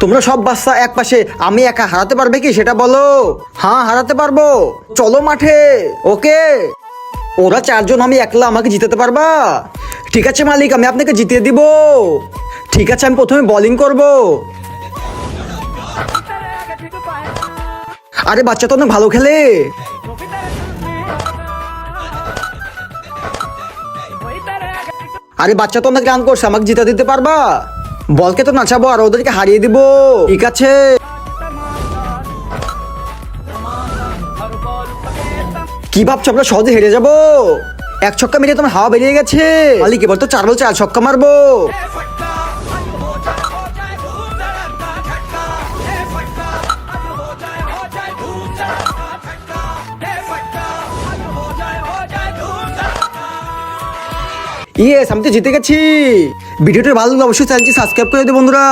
তোমরা সব বাচ্চা এক পাশে, আমি একা হারাতে পারবে কি সেটা বলো। হ্যাঁ হারাতে পারবো, চলো মাঠে। ওকে, ওরা চারজন, আমি একলা, আমাকে জিতাতে পারবা? ঠিক আছে মালিক, আমি আপনাকে জিতিয়ে দিব। ঠিক আছে, আমি প্রথমে বোলিং করব। আরে বাচ্চা তো অনেক ভালো খেলে। আরে বাচ্চা তো অনেক রান করছে, আমাকে জিতা দিতে পারবা? বলকে তো নাচাবো আর ওদেরকে হারিয়ে দিব। ঠিক আছে। কি ভাবছো আমরা সহজে হেরে যাবো? এক ছক্কা মেরে তোমার হাওয়া বেরিয়ে গেছে। মালিক এবার তো 4 বল 4 ছক্কা মারবো। ইয়েস, আমি তো জিতে গেছি। ভিডিওটি ভালো লাগলে অবশ্যই চ্যানেলটি সাবস্ক্রাইব করে দিও বন্ধুরা।